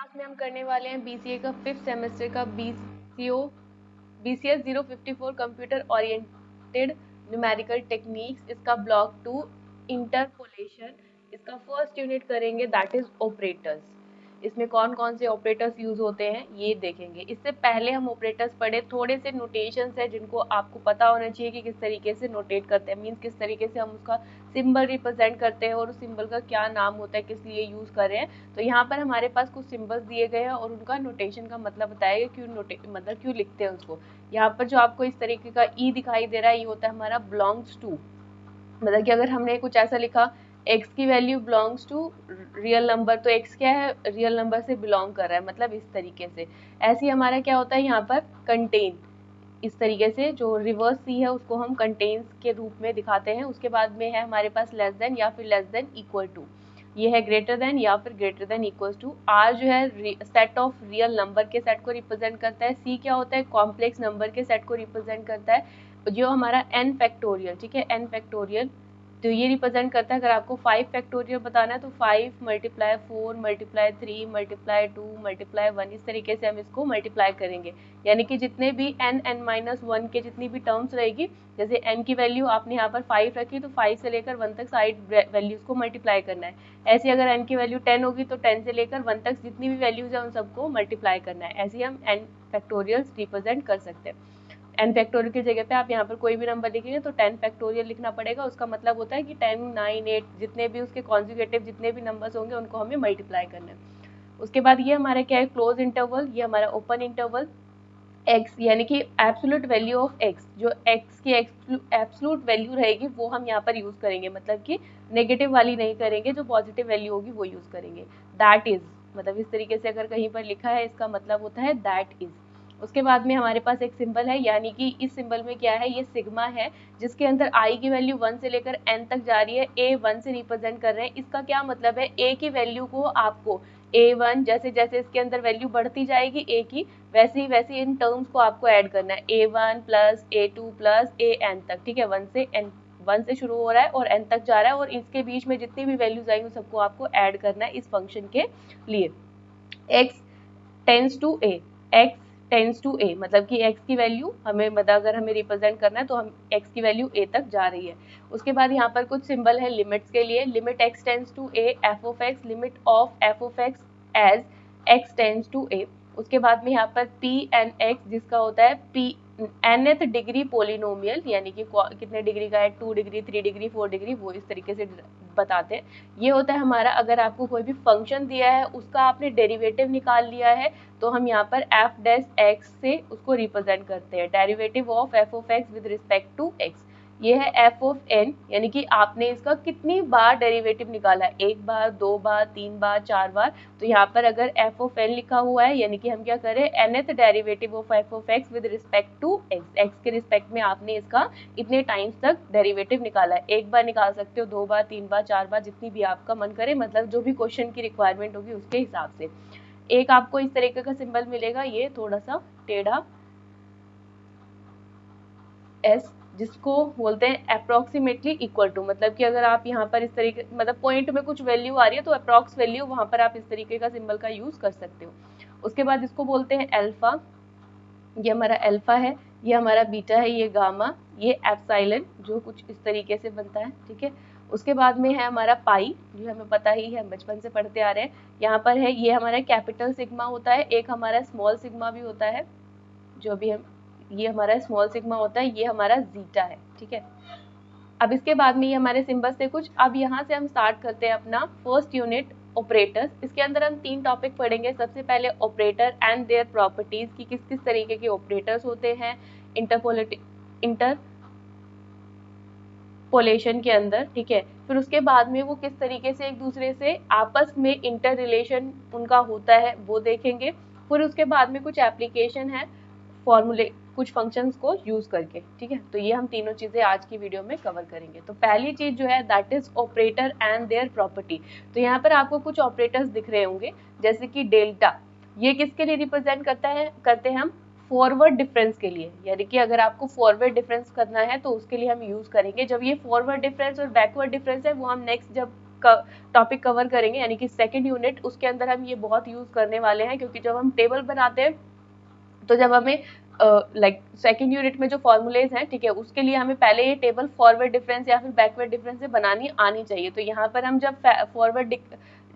Class में हम करने वाले हैं बीसीए का 5th सेमेस्टर का BCS 054 computer oriented numerical techniques. इसका ब्लॉक 2 इंटरपोलेशन। इसका फर्स्ट यूनिट करेंगे, दैट इज ऑपरेटर्स। इसमें कौन कौन से ऑपरेटर्स यूज होते हैं ये देखेंगे। इससे पहले हम ऑपरेटर्स पढ़े, थोड़े से नोटेशंस है जिनको आपको पता होना चाहिए कि किस तरीके से नोटेट करते हैं, मीन्स किस तरीके से हम उसका सिंबल रिप्रेजेंट करते हैं और उस सिंबल का क्या नाम होता है, किस लिए यूज कर रहे हैं। तो यहाँ पर हमारे पास कुछ सिंबल्स दिए गए हैं और उनका नोटेशन का मतलब बताएगा क्यों लिखते हैं उसको। यहाँ पर जो आपको इस तरीके का ई दिखाई दे रहा है, ये होता है हमारा बिलोंग्स टू। मतलब कि अगर हमने कुछ ऐसा लिखा x की value belongs to real number, तो x क्या है, रियल नंबर से बिलोंग कर रहा है, मतलब इस तरीके से। ऐसे ही हमारा क्या होता है यहाँ पर कंटेन, इस तरीके से जो रिवर्स सी है उसको हम कंटेन्स के रूप में दिखाते हैं। उसके बाद में है हमारे पास लेस देन या फिर लेस देन इक्वल टू, ये है ग्रेटर देन या फिर greater than equal to. R जो है सेट ऑफ रियल नंबर के सेट को रिप्रेजेंट करता है। सी क्या होता है, कॉम्प्लेक्स नंबर के सेट को रिप्रेजेंट करता है। जो हमारा एन फैक्टोरियल, ठीक है, एन फैक्टोरियल, तो ये रिप्रेजेंट करता है, अगर आपको 5 फैक्टोरियल बताना है तो 5 मल्टीप्लाई 4 मल्टीप्लाई 3 मल्टीप्लाई 2 मल्टीप्लाई 1, इस तरीके से हम इसको मल्टीप्लाई करेंगे। यानी कि जितने भी n-1 के जितनी भी टर्म्स रहेगी, जैसे n की वैल्यू आपने यहाँ पर 5 रखी तो 5 से लेकर 1 तक साइड वैल्यूज को मल्टीप्लाई करना है। ऐसे अगर n की वैल्यू 10 होगी तो 10 से लेकर 1 तक जितनी भी वैल्यूज है उन सबको मल्टीप्लाई करना है। ऐसे हम n फैक्टोरियल्स रिप्रेजेंट कर सकते हैं। n फैक्टोरियल की जगह पे आप यहाँ पर कोई भी नंबर लिखेंगे तो 10 फैक्टोरियल लिखना पड़ेगा। उसका मतलब होता है कि 10, 9, 8 जितने भी उसके कॉन्जुगेटिव जितने भी नंबर्स होंगे उनको हमें मल्टीप्लाई करना है। उसके बाद ये हमारा क्या है, क्लोज इंटरवल, ये हमारा ओपन इंटरवल। x यानी कि एब्सोल्यूट वैल्यू ऑफ x, जो x की एब्सोल्यूट वैल्यू रहेगी वो हम यहाँ पर यूज करेंगे, मतलब कि नेगेटिव वाली नहीं करेंगे, जो पॉजिटिव वैल्यू होगी वो यूज करेंगे। दैट इज, मतलब इस तरीके से अगर कहीं पर लिखा है इसका मतलब होता है दैट इज। उसके बाद में हमारे पास एक सिंबल है, यानी कि इस सिंबल में क्या है, ये सिग्मा है, जिसके अंदर i की वैल्यू 1 से लेकर n तक जा रही है। a 1 से रिप्रेजेंट कर रहे हैं। इसका क्या मतलब है, a की वैल्यू को आपको a1, जैसे जैसे इसके अंदर वैल्यू बढ़ती जाएगी a की, वैसे इन टर्म्स को आपको ऐड करना है, a1 plus a2 plus an तक, ठीक है। 1 से शुरू हो रहा है और n तक जा रहा है, और इसके बीच में जितनी भी वैल्यूज आएंगी सबको आपको ऐड करना है इस फंक्शन के लिए। x tends to a, x tends to a, मतलब कि x की वैल्यू हमें, मतलब अगर हमें रिप्रेजेंट करना है तो हम x की वैल्यू a तक जा रही है। उसके बाद यहाँ पर कुछ सिंबल है लिमिट्स के लिए। Limit x tends to a f of x, limit of f of x as x tends to a। उसके बाद में यहाँ पर p एन x, जिसका होता है p nth डिग्री पोलिनोमियल, यानी कि कितने डिग्री का है, 2 डिग्री 3 डिग्री 4 डिग्री, वो इस तरीके से बताते हैं। ये होता है हमारा, अगर आपको कोई भी फंक्शन दिया है उसका आपने डेरिवेटिव निकाल लिया है तो हम यहाँ पर f डैश x से उसको रिप्रेजेंट करते हैं, derivative of f of x with respect to x। ये है f ऑफ n, यानी कि आपने इसका कितनी बार डेरिवेटिव निकाला है, 1 बार 2 बार 3 बार 4 बार। तो यहाँ पर अगर f ऑफ n लिखा हुआ है, यानी कि हम क्या करें, nth derivative of f of x with respect to x, x के रिस्पेक्ट में आपने इसका इतने टाइम्स तक डेरिवेटिव निकाला है। 1 बार निकाल सकते हो, 2 बार 3 बार 4 बार, जितनी भी आपका मन करे, मतलब जो भी क्वेश्चन की रिक्वायरमेंट होगी उसके हिसाब से। एक आपको इस तरीके का सिंबल मिलेगा, ये थोड़ा सा टेढ़ा एस, जिसको बोलते हैं अप्रोक्सीमेटली इक्वल टू, मतलब कि अगर आप यहाँ पर इस तरीके, मतलब पॉइंट में कुछ वैल्यू आ रही है तो अप्रोक्स वैल्यू, वहां पर आप इस तरीके का सिंबल का यूज कर सकते हो। उसके बाद इसको बोलते हैं अल्फा, ये हमारा अल्फा है, ये हमारा बीटा है, ये गामा, ये एप्सिलॉन, जो कुछ इस तरीके से बनता है, ठीक है। उसके बाद में है हमारा पाई, जो हमें पता ही है, हम बचपन से पढ़ते आ रहे हैं। यहाँ पर है, ये हमारा कैपिटल सिग्मा होता है, एक हमारा स्मॉल सिग्मा भी होता है, जो भी हम, ये हमारा स्मॉल सिग्मा होता है, ये हमारा जीटा है, ठीक है। अब इसके बाद में ये हमारे सिंबल्स थे कुछ। अब यहाँ से हम स्टार्ट करते हैं अपना फर्स्ट यूनिट ऑपरेटर्स। इसके अंदर हम 3 टॉपिक पढ़ेंगे। सबसे पहले ऑपरेटर एंड देयर प्रॉपर्टीज, की किस किस तरीके के ऑपरेटर्स होते हैं इंटरपोलेशन के अंदर, ठीक है। फिर उसके बाद में वो किस तरीके से एक दूसरे से आपस में इंटर रिलेशन उनका होता है वो देखेंगे। फिर उसके बाद में कुछ एप्लीकेशन है फॉर्मूले, कुछ फंक्शंस को यूज करके, ठीक है। तो ये हम तीनों चीजें आज की वीडियो में कवर करेंगे। तो पहली चीज जो है that is operator and their property. तो यहाँ पर आपको कुछ ऑपरेटर्स दिख रहे होंगे, जैसे कि डेल्टा, ये किसके लिए रिप्रेजेंट करते हैं हम, फॉरवर्ड डिफरेंस के लिए। यानी कि अगर आपको फॉरवर्ड डिफरेंस करना है तो उसके लिए हम यूज करेंगे। जब ये फॉरवर्ड डिफरेंस और बैकवर्ड डिफरेंस है वो हम नेक्स्ट जब टॉपिक कवर करेंगे, यानी कि सेकंड यूनिट, उसके अंदर हम ये बहुत यूज करने वाले हैं, क्योंकि जब हम टेबल बनाते हैं तो जब हमें लाइक सेकंड यूनिट में जो फॉर्मूलेज हैं, ठीक है, उसके लिए हमें पहले ये टेबल फॉरवर्ड डिफरेंस या फिर बैकवर्ड डिफरेंस से बनानी आनी चाहिए। तो यहाँ पर हम जब फॉरवर्ड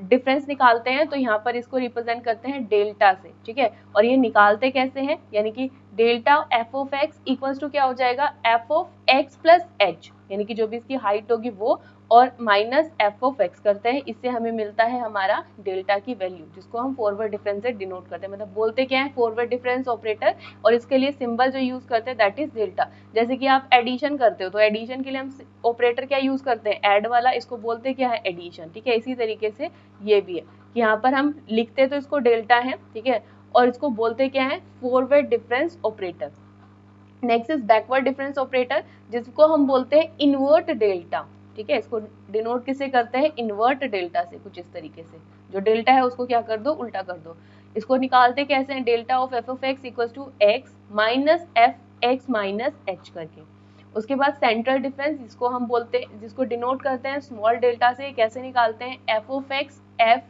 डिफरेंस निकालते हैं तो यहाँ पर इसको रिप्रेजेंट करते हैं डेल्टा से, ठीक है। और ये निकालते कैसे हैं, यानी कि delta F of X equals to क्या हो जाएगा, F of X plus H, यानी कि जो भी इसकी हाइट होगी वो, और माइनस एफ ऑफ एक्स करते हैं, इससे हमें मिलता है हमारा डेल्टा की वैल्यू, जिसको हम फॉरवर्ड डिफरेंस से डिनोट करते हैं। मतलब बोलते क्या है, फॉरवर्ड डिफरेंस ऑपरेटर, और इसके लिए सिंबल जो यूज करते हैं दैट इज डेल्टा। जैसे कि आप एडिशन करते हो तो एडिशन के लिए हम ऑपरेटर क्या यूज करते हैं, ऐड वाला, इसको बोलते क्या है, एडिशन, ठीक है। इसी तरीके से ये भी है कि यहाँ पर हम लिखते तो इसको डेल्टा है, ठीक है, और इसको बोलते क्या है, forward difference operator. Next is backward difference operator, जिसको हम बोलते हैं इनवर्ट डेल्टा, ठीक है। इसको डिनोट किसे करते हैं, इनवर्ट डेल्टा से, कुछ इस तरीके से, जो डेल्टा है उसको क्या कर दो, उल्टा कर दो। इसको निकालते कैसे हैं, delta of F of X equal to X minus F X minus H करके। उसके बाद सेंट्रल डिफरेंस, जिसको हम बोलते हैं, जिसको डिनोट करते हैं स्मॉल डेल्टा से, कैसे निकालते हैं, F of F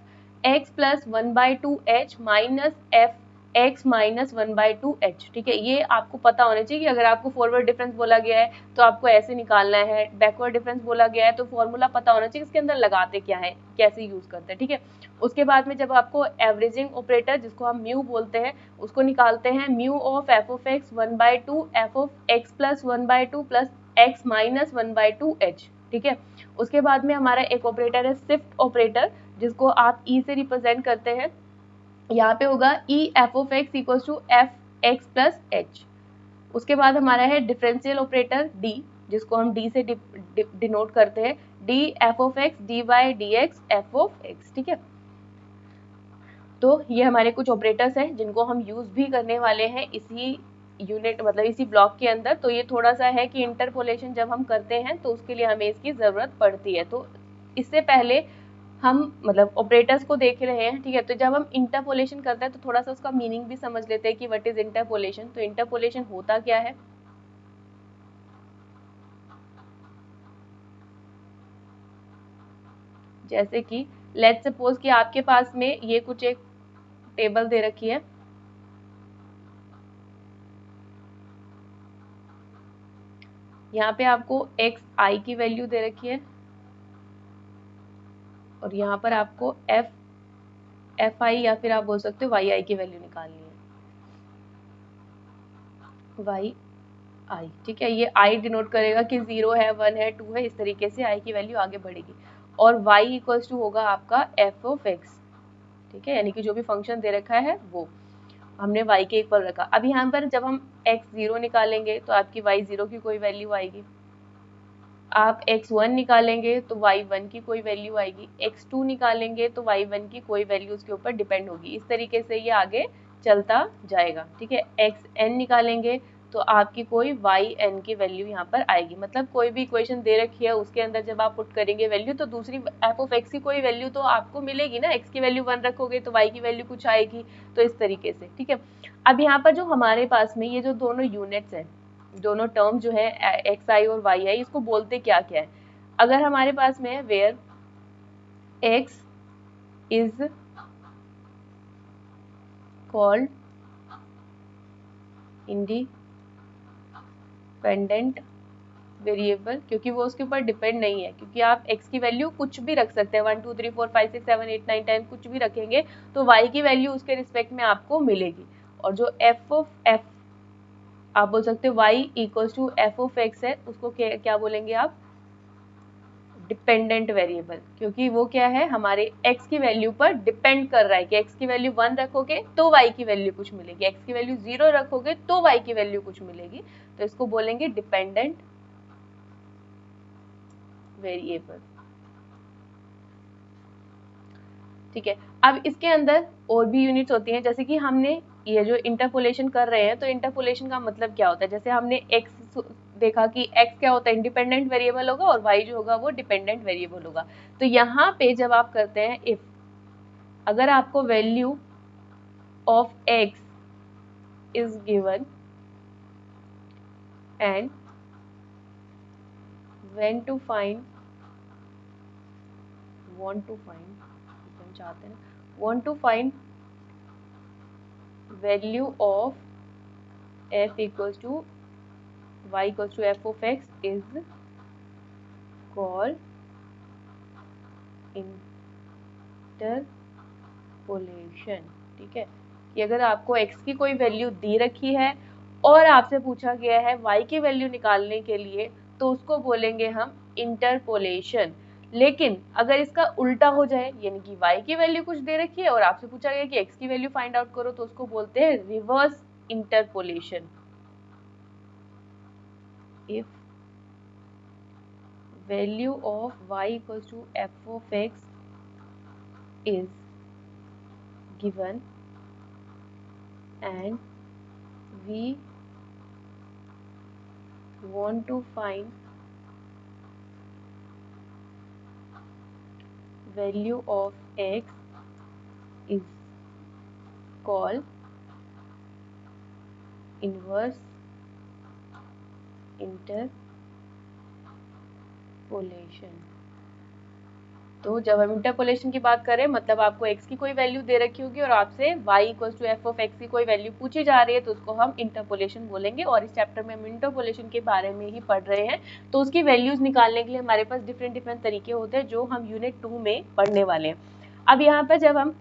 X plus 1/2h minus F X minus 1/2h, ठीक है। ये आपको पता होना चाहिए कि अगर आपको फॉरवर्ड डिफरेंस बोला गया है तो आपको ऐसे निकालना है, बैकवर्ड डिफरेंस बोला गया है तो फॉर्मूला पता होना चाहिए इसके अंदर लगाते क्या है, कैसे यूज करते हैं, ठीक है। उसके बाद में जब आपको एवरेजिंग ऑपरेटर, जिसको हम म्यू बोलते हैं, उसको निकालते हैं, mu of F of x 1/2 F of X plus 1/2 plus x minus 1/2h, ठीक है। उसके बाद में हमारा एक ऑपरेटर है शिफ्ट ऑपरेटर, जिसको आप ई से रिप्रेजेंट करते हैं। यहाँ पे होगा E F of X equal to F X plus H. उसके बाद हमारा है डिफरेंशियल ऑपरेटर डी, जिसको हम डी से डिनोट करते हैं, D F of X D Y D X F of X, ठीक है। तो ये हमारे कुछ ऑपरेटर्स हैं जिनको हम यूज भी करने वाले हैं इसी यूनिट, मतलब इसी ब्लॉक के अंदर। तो ये थोड़ा सा है कि इंटरपोलेशन जब हम करते हैं तो उसके लिए हमें इसकी जरूरत पड़ती है। तो इससे पहले हम मतलब ऑपरेटर्स को देख रहे हैं, ठीक है। तो जब हम इंटरपोलेशन करते हैं तो थोड़ा सा उसका मीनिंग भी समझ लेते हैं कि व्हाट इज इंटरपोलेशन। तो इंटरपोलेशन होता क्या है, जैसे कि लेट्स सपोज कि आपके पास में ये कुछ एक टेबल दे रखी है, यहाँ पे आपको एक्स आई की वैल्यू दे रखी है, और यहाँ पर आपको एफ आई या फिर आप बोल सकते हो वाई आई की वैल्यू निकालनी है, वाई आई, ठीक है। ये आई डिनोट करेगा कि 0 है, 1 है, 2 है, इस तरीके से आई की वैल्यू आगे बढ़ेगी। और y इक्वल्स टू होगा आपका एफ ऑफ एक्स, ठीक है, यानी कि जो भी फंक्शन दे रखा है वो हमने y के इक्वल रखा। अब यहाँ पर जब हम x 0 निकालेंगे तो आपकी y 0 की कोई वैल्यू आएगी, आप x1 निकालेंगे तो y1 की कोई वैल्यू आएगी, x2 निकालेंगे तो y1 की कोई वैल्यू उसके ऊपर डिपेंड होगी। इस तरीके से ये आगे चलता जाएगा, ठीक है। xn निकालेंगे तो आपकी कोई yn की वैल्यू यहाँ पर आएगी। मतलब कोई भी इक्वेशन दे रखी है उसके अंदर जब आप पुट करेंगे वैल्यू तो दूसरी एफ ऑफ एक्स की कोई वैल्यू तो आपको मिलेगी ना, x की वैल्यू 1 रखोगे तो y की वैल्यू कुछ आएगी, तो इस तरीके से, ठीक है। अब यहाँ पर जो हमारे पास में ये जो दोनों यूनिट्स हैं, दोनों टर्म जो है एक्स आई और वाई आई, इसको बोलते क्या क्या है। अगर हमारे पास में है where X is called independent variable, क्योंकि वो उसके ऊपर डिपेंड नहीं है, क्योंकि आप x की वैल्यू कुछ भी रख सकते हैं, 1 2 3 4 5 6 7 8 9 10 कुछ भी रखेंगे तो y की वैल्यू उसके रिस्पेक्ट में आपको मिलेगी। और जो f ऑफ f आप बोल सकते हो y equals to f of x है, उसको क्या बोलेंगे आप, डिपेंडेंट वेरिएबल, क्योंकि वो क्या है, हमारे x की वैल्यू पर डिपेंड कर रहा है कि x की वैल्यू 1 रखोगे तो y की वैल्यू कुछ मिलेगी, x की वैल्यू 0 रखोगे तो y की वैल्यू कुछ मिलेगी। तो इसको बोलेंगे डिपेंडेंट वेरिएबल, ठीक है। अब इसके अंदर और भी यूनिट्स होती हैं, जैसे कि हमने ये जो इंटरपोलेशन कर रहे हैं तो इंटरपोलेशन का मतलब क्या होता है। जैसे हमने x देखा कि x क्या होता है, इंडिपेंडेंट वेरिएबल होगा, और y जो होगा वो डिपेंडेंट वेरिएबल होगा। तो यहाँ पे जब आप करते हैं इफ, अगर आपको value of x is given and when to find want to find, हम चाहते हैं ना, want to find value of f equals to y equals to f of x is called interpolation. ठीक है, कि अगर आपको x की कोई वैल्यू दी रखी है और आपसे पूछा गया है y की वैल्यू निकालने के लिए, तो उसको बोलेंगे हम इंटरपोलेशन। लेकिन अगर इसका उल्टा हो जाए, यानी कि y की वैल्यू कुछ दे रखी है और आपसे पूछा गया कि x की वैल्यू फाइंड आउट करो, तो उसको बोलते हैं reverse interpolation. If value of y equals to f of x is given and we want to find value of x is called inverse interpolation। तो जब हम इंटरपोलेशन की बात करें, मतलब आपको x की कोई वैल्यू दे रखी होगी और आपसे y equals to f of x की कोई वैल्यू पूछी जा रही है, तो उसको हम इंटरपोलेशन बोलेंगे। और इस चैप्टर में हम इंटरपोलेशन के बारे में ही पढ़ रहे हैं, तो उसकी वैल्यूज निकालने के लिए हमारे पास डिफरेंट तरीके होते हैं, जो हम यूनिट 2 में पढ़ने वाले हैं। अब यहाँ पर जब हम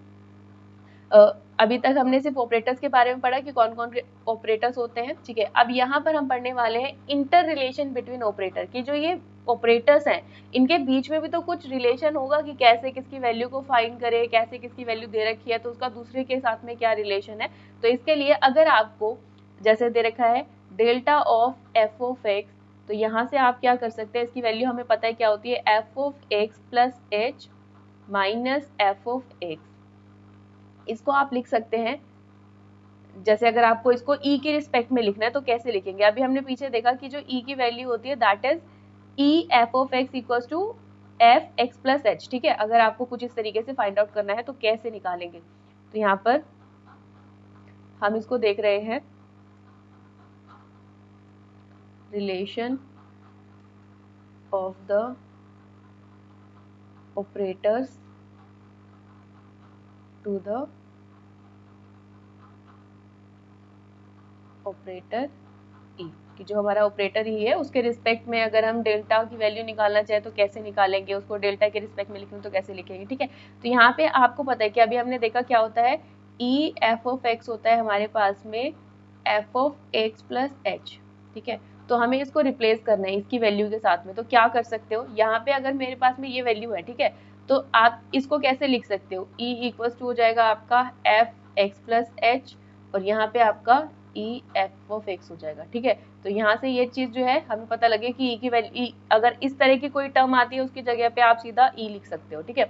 अभी तक हमने सिर्फ ऑपरेटर्स के बारे में पढ़ा कि कौन कौन ऑपरेटर्स होते हैं। ठीक है, अब यहाँ पर हम पढ़ने वाले हैं इंटर रिलेशन बिटवीन ऑपरेटर की। जो ये ऑपरेटर्स हैं, इनके बीच में भी तो कुछ रिलेशन होगा कि कैसे किसकी वैल्यू को फाइंड करे, कैसे किसकी वैल्यू दे रखी है तो उसका दूसरे के साथ में क्या रिलेशन है। तो इसके लिए अगर आपको जैसे दे रखा है delta of F of x, तो यहाँ से आप क्या कर सकते हैं, इसकी वैल्यू हमें पता है क्या होती है, F of X plus H minus F of x. इसको आप लिख सकते हैं, जैसे अगर आपको इसको e के रिस्पेक्ट में लिखना है तो कैसे लिखेंगे। अभी हमने पीछे देखा कि जो e की वैल्यू होती है that is e F of X equals to F X plus H. ठीक है, अगर आपको कुछ इस तरीके से फाइंड आउट करना है तो कैसे निकालेंगे। तो यहाँ पर हम इसको देख रहे हैं relation of the operators to the operator E, कि जो हमारा ऑपरेटर ई है उसके रिस्पेक्ट में अगर हम डेल्टा की वैल्यू निकालना चाहे तो कैसे निकालेंगे, उसको डेल्टा के रिस्पेक्ट में लिखेंगे तो कैसे लिखेंगे। ठीक है, तो यहाँ पे आपको पता है कि अभी हमने देखा क्या होता है, ई एफ ऑफ एक्स होता है हमारे पास में F of X plus H. ठीक है, तो हमें इसको रिप्लेस करना है इसकी वैल्यू के साथ में। तो क्या कर सकते हो, यहाँ पे अगर मेरे पास में ये वैल्यू है, ठीक है, तो आप इसको कैसे लिख सकते हो, ई इक्वल्स टू हो जाएगा आपका एफ एक्स प्लस एच और यहाँ पे आपका ई एफ ऑफ एक्स हो जाएगा। ठीक है, तो यहाँ से ये चीज जो है हमें पता लगे कि ई की वैल्यू, अगर इस तरह की कोई टर्म आती है उसकी जगह पे आप सीधा ई लिख सकते हो। ठीक है,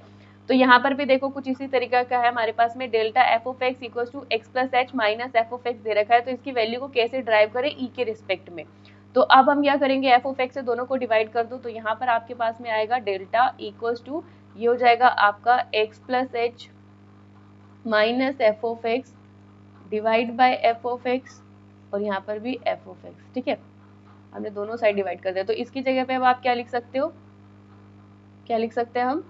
तो यहाँ पर भी देखो कुछ इसी तरीका का है हमारे पास में delta F of X equals to X plus H minus F of X दे रखा है, तो इसकी वैल्यू को कैसे ड्राइव करें ई के रिस्पेक्ट में। तो अब हम क्या करेंगे, एफ ऑफ एक्स से दोनों को डिवाइड कर दो, तो यहाँ पर आपके पास में आएगा डेल्टा इक्वल्स टू, ये हो जाएगा आपका x plus H minus F of x divide by F of x और यहाँ पर भी एफ ऑफ एक्स। ठीक है, हमने दोनों साइड डिवाइड कर दिया, तो इसकी जगह पे अब आप क्या लिख सकते हो, क्या लिख सकते हैं हम,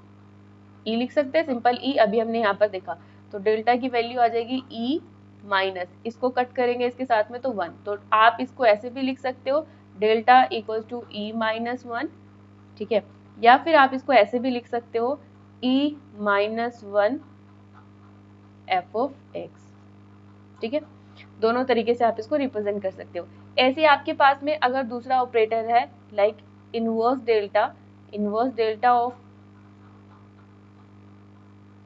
ई लिख सकते हैं, सिंपल ई। अभी हमने यहाँ पर देखा तो डेल्टा की वैल्यू आ जाएगी ई माइनस, इसको कट करेंगे इसके साथ में तो 1, तो आप इसको ऐसे भी लिख सकते हो delta equals to E minus 1। ठीक है, या फिर आप इसको ऐसे भी लिख सकते हो ई माइनस 1 एफ ऑफ एक्स। ठीक है, दोनों तरीके से आप इसको रिप्रेजेंट कर सकते हो। ऐसे आपके पास में अगर दूसरा ऑपरेटर है like inverse delta of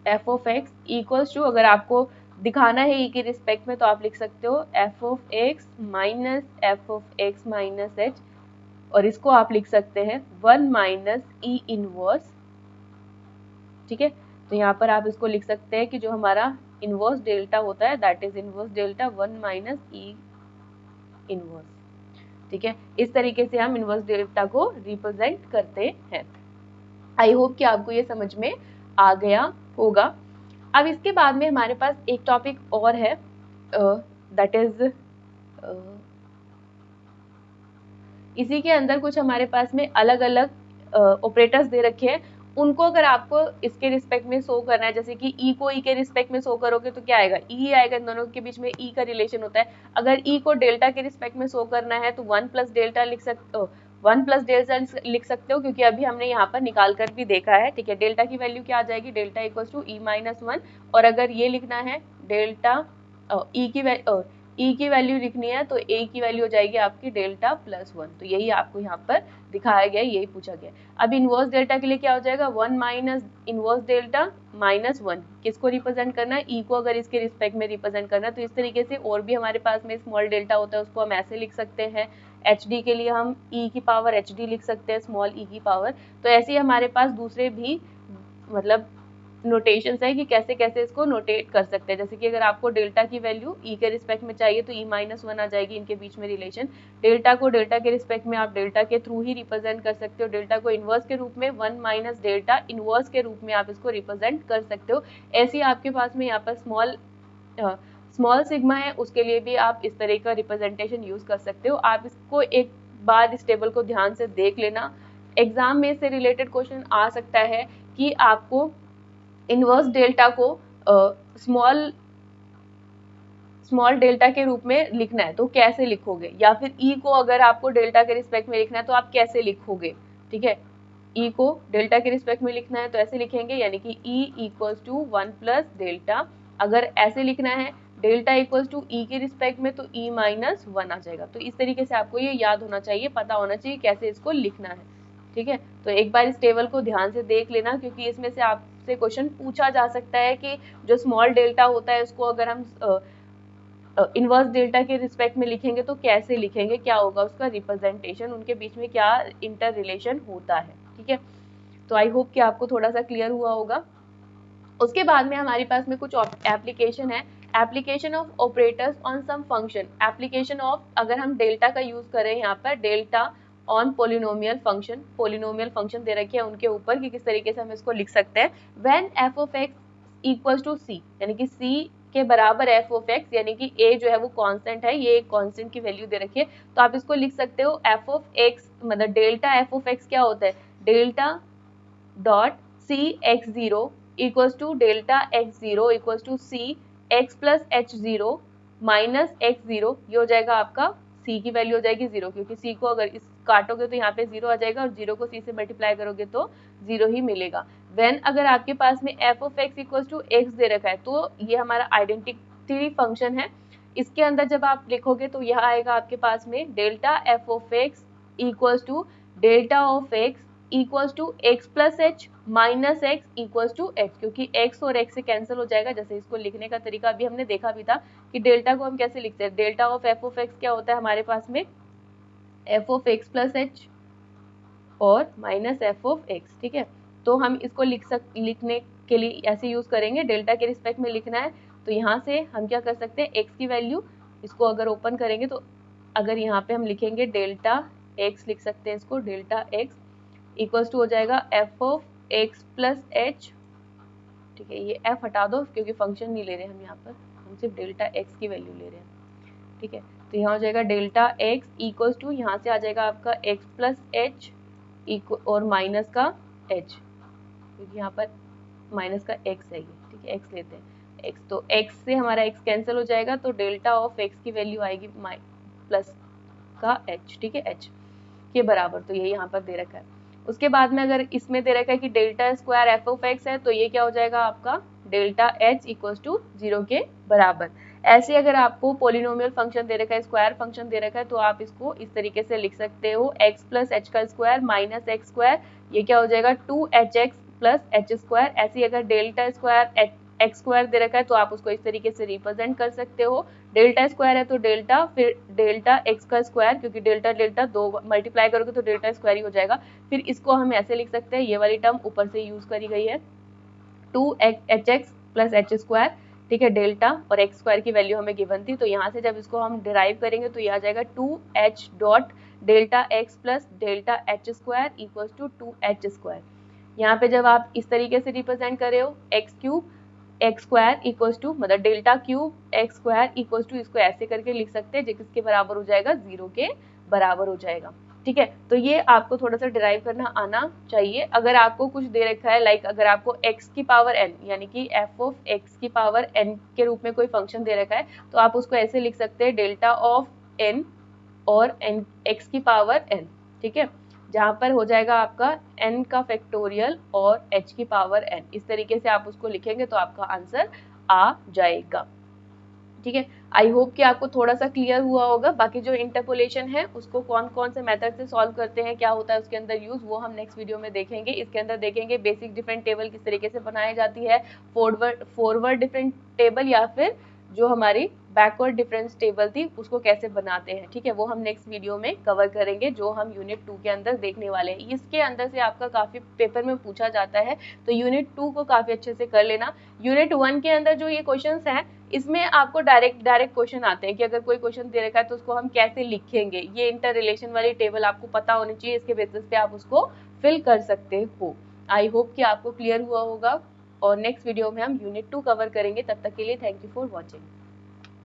F of X equals to, अगर आपको दिखाना है ई के रिस्पेक्ट में तो आप लिख सकते हो F of x minus F of x minus H और इसको आप लिख सकते हैं 1 माइनस ई इनवर्स। ठीक है, तो यहाँ पर आप इसको लिख सकते हैं कि जो हमारा इनवर्स डेल्टा होता है that is inverse delta 1 minus E inverse. ठीक है, इस तरीके से हम इनवर्स डेल्टा को रिप्रेजेंट करते हैं। आई होप कि आपको ये समझ में आ गया होगा। अब इसके बाद में हमारे पास एक टॉपिक और है दैट इज इसी के अंदर कुछ हमारे पास में अलग अलग ऑपरेटर्स दे रखे हैं उनको अगर आपको इसके रिस्पेक्ट में शो करना है, जैसे कि ई को ई के रिस्पेक्ट में शो करोगे तो क्या आएगा, ई आएगा, इन दोनों के बीच में ई का रिलेशन होता है। अगर ई को डेल्टा के रिस्पेक्ट में शो करना है तो 1 प्लस डेल्टा लिख सकते हो, 1 प्लस डेल्टा लिख सकते हो, क्योंकि अभी हमने यहाँ पर निकाल कर भी देखा है, ठीक है। डेल्टा की वैल्यू क्या आ जाएगी, delta equal to E minus 1, और अगर ये लिखना है डेल्टा ई की वैल्यू लिखनी है तो ए की वैल्यू हो जाएगी आपकी डेल्टा प्लस 1। तो यही आपको यहाँ पर दिखाया गया, यही पूछा गया। अब इनवर्स डेल्टा के लिए क्या हो जाएगा, 1 माइनस इनवर्स डेल्टा माइनस 1, किसको रिप्रेजेंट करना है, ई को अगर इसके रिस्पेक्ट में रिप्रेजेंट करना है। तो इस तरीके से और भी हमारे पास में स्मॉल डेल्टा होता है, उसको हम ऐसे लिख सकते हैं। एच डी के लिए हम ई की पावर एच डी लिख सकते हैं, स्मॉल ई की पावर। तो ऐसे ही हमारे पास दूसरे भी मतलब नोटेशंस है कि कैसे कैसे इसको नोटेट कर सकते हैं। जैसे कि अगर आपको डेल्टा की वैल्यू ई के रिस्पेक्ट में चाहिए तो ई माइनस 1 आ जाएगी, इनके बीच में रिलेशन। डेल्टा को डेल्टा के रिस्पेक्ट में आप डेल्टा के थ्रू ही रिप्रेजेंट कर सकते हो। डेल्टा को इनवर्स के रूप में 1 माइनस डेल्टा इनवर्स के रूप में आप इसको रिप्रेजेंट कर सकते हो। ऐसे ही आपके पास में यहाँ पर स्मॉल सिग्मा है, उसके लिए भी आप इस तरह का रिप्रेजेंटेशन यूज कर सकते हो। आप इसको एक बार इस टेबल को ध्यान से देख लेना, एग्जाम में से रिलेटेड क्वेश्चन आ सकता है कि आपको इनवर्स डेल्टा को स्मॉल डेल्टा के रूप में लिखना है तो कैसे लिखोगे, या फिर ई को अगर आपको डेल्टा के रिस्पेक्ट में लिखना है तो आप कैसे लिखोगे, ठीक है। ई को डेल्टा के रिस्पेक्ट में लिखना है तो ऐसे लिखेंगे, यानी कि E equals to 1 plus delta. अगर ऐसे लिखना है डेल्टा इक्वल्स टू ई के रिस्पेक्ट में तो ई माइनस 1 आ जाएगा। तो इस तरीके से आपको ये याद होना चाहिए, पता होना चाहिए कैसे इसको लिखना है, ठीक है। तो एक बार इस टेबल को ध्यान से देख लेना, क्योंकि इसमें से आपसे क्वेश्चन पूछा जा सकता है कि जो स्मॉल डेल्टा होता है उसको अगर हम इनवर्स डेल्टा के रिस्पेक्ट में लिखेंगे तो कैसे लिखेंगे, क्या होगा उसका रिप्रेजेंटेशन, उनके बीच में क्या इंटर रिलेशन होता है, ठीक है। तो आई होप कि आपको थोड़ा सा क्लियर हुआ होगा। उसके बाद में हमारे पास में कुछ एप्लीकेशन है, application of operators on some function. Application of, अगर हम डेल्टा का यूज करें यहाँ पर, delta on polynomial function, polynomial function दे रखे हैं उनके ऊपर कि किस तरीके से हम इसको लिख सकते हैं। When F of X equals to C, यानी कि सी के बराबर एफ ऑफ एक्स, यानी कि ए जो है वो कांस्टेंट है, ये एक कांस्टेंट की वैल्यू दे रखी है, तो आप इसको लिख सकते हो एफ ऑफ एक्स, मतलब डेल्टा एफ ऑफ एक्स क्या होता है, delta dot C X zero equals to delta X zero equals to C X plus H zero minus X zero. ये हो जाएगा आपका सी की वैल्यू हो जाएगी 0, क्योंकि सी को अगर इस काटोगे तो यहाँ पे 0 आ जाएगा, और 0 को सी से मल्टीप्लाई करोगे तो 0 ही मिलेगा। व्हेन अगर आपके पास में F of X equals to X दे रखा है तो ये हमारा आइडेंटिटी फंक्शन है, इसके अंदर जब आप लिखोगे तो यह आएगा आपके पास में delta F of X equals to delta of X equals to X plus H minus X equals to H, क्योंकि एक्स और एक्स से कैंसिल हो जाएगा। जैसे इसको लिखने का तरीका अभी हमने देखा भी था कि डेल्टा को हम कैसे लिखते हैं, delta of F of X क्या होता है हमारे पास में, F of X plus H और माइनस एफ ऑफ एक्स, ठीक है। तो हम इसको लिखने के लिए ऐसे यूज करेंगे, डेल्टा के रिस्पेक्ट में लिखना है तो यहाँ से हम क्या कर सकते हैं, एक्स की वैल्यू इसको अगर ओपन करेंगे तो अगर यहाँ पे हम लिखेंगे डेल्टा एक्स लिख सकते हैं, इसको डेल्टा एक्स इक्वल्स टू हो जाएगा F of X plus H, ठीक है। ये एफ हटा दो क्योंकि फंक्शन नहीं ले रहे हम यहाँ पर, हम सिर्फ डेल्टा एक्स की वैल्यू ले रहे हैं, ठीक है। तो यहाँ हो जाएगा डेल्टा एक्स इक्वल्स टू, यहाँ से आ जाएगा आपका एक्स प्लस एच और माइनस का एच, क्योंकि यहाँ पर माइनस का एक्स है ये, ठीक है। एक्स लेते हैं एक्स, तो एक्स से हमारा एक्स कैंसिल हो जाएगा तो डेल्टा ऑफ एक्स की वैल्यू आएगी प्लस का एच, ठीक है, एच के बराबर। तो ये यहाँ पर दे रखा है। उसके बाद में अगर इसमें दे रखा है कि delta square F of x है तो ये क्या हो जाएगा आपका डेल्टा एच इक्वल्स टू 0 के बराबर। ऐसे अगर आपको पोलिनोमियल फंक्शन दे रखा है, स्क्वायर फंक्शन दे रखा है, तो आप इसको इस तरीके से लिख सकते हो, एक्स प्लस एच का स्क्वायर माइनस एक्स स्क्वायर, ये क्या हो जाएगा 2hx प्लस एच स्क्वायर। ऐसे अगर डेल्टा स्क्वायर एक्स स्क्वायर दे रखा है तो आप उसको इस तरीके से रिप्रेजेंट कर सकते हो, डेल्टा स्क्वायर है तो डेल्टा, फिर डेल्टा एक्स का स्क्वायर, क्योंकि डेल्टा डेल्टा दो मल्टीप्लाई करोगे तो डेल्टा स्क्वायर ही हो जाएगा। फिर इसको हम ऐसे लिख सकते हैं, ये वाली टर्म ऊपर से यूज करी गई है 2hx प्लस एच स्क्वायर, ठीक है, डेल्टा और एक्स स्क्वायर की वैल्यू हमें गिवन थी, तो यहाँ से जब इसको हम डिराइव करेंगे तो ये आ जाएगा 2h dot delta X plus delta H square equals to 2h square. यहाँ पे जब आप इस तरीके से रिप्रेजेंट कर रहे हो X cube X square equals to, मतलब delta cube X square equals to, इसको ऐसे करके लिख सकते हैं जिसके बराबर हो जाएगा 0 के बराबर हो जाएगा, ठीक है, तो ये आपको थोड़ा सा डिराइव करना आना चाहिए। अगर आपको कुछ दे रखा है, लाइक अगर आपको x की पावर n यानी कि f ऑफ x की पावर n के रूप में कोई फंक्शन दे रखा है, तो आप उसको ऐसे लिख सकते हैं डेल्टा ऑफ n और n x की पावर n, ठीक है, जहां पर हो जाएगा आपका n का फैक्टोरियल और h की पावर n। इस तरीके से आप उसको लिखेंगे तो आपका आंसर आ जाएगा। ठीक है, आई होप कि आपको थोड़ा सा क्लियर हुआ होगा। बाकी जो इंटरपोलेशन है उसको कौन कौन से मेथड से सॉल्व करते हैं, क्या होता है उसके अंदर यूज, वो हम नेक्स्ट वीडियो में देखेंगे। इसके अंदर देखेंगे बेसिक डिफरेंट टेबल किस तरीके से बनाई जाती है, फॉरवर्ड डिफरेंट टेबल या फिर जो हमारी बैकवर्ड डिफरेंस टेबल थी उसको कैसे बनाते हैं। ठीक है, वो हम नेक्स्ट वीडियो में कवर करेंगे, जो हम यूनिट 2 के अंदर देखने वाले हैं। इसके अंदर से आपका काफी पेपर में पूछा जाता है, तो यूनिट 2 को काफी अच्छे से कर लेना। यूनिट 1 के अंदर जो ये क्वेश्चंस हैं, इसमें आपको डायरेक्ट क्वेश्चन आते हैं कि अगर कोई क्वेश्चन दे रखा है तो उसको हम कैसे लिखेंगे। ये इंटर रिलेशन वाली टेबल आपको पता होनी चाहिए, इसके बेसिस पे आप उसको फिल कर सकते हो। आई होप कि आपको क्लियर हुआ होगा, और नेक्स्ट वीडियो में हम यूनिट 2 कवर करेंगे। तब तक के लिए थैंक यू फॉर वॉचिंग।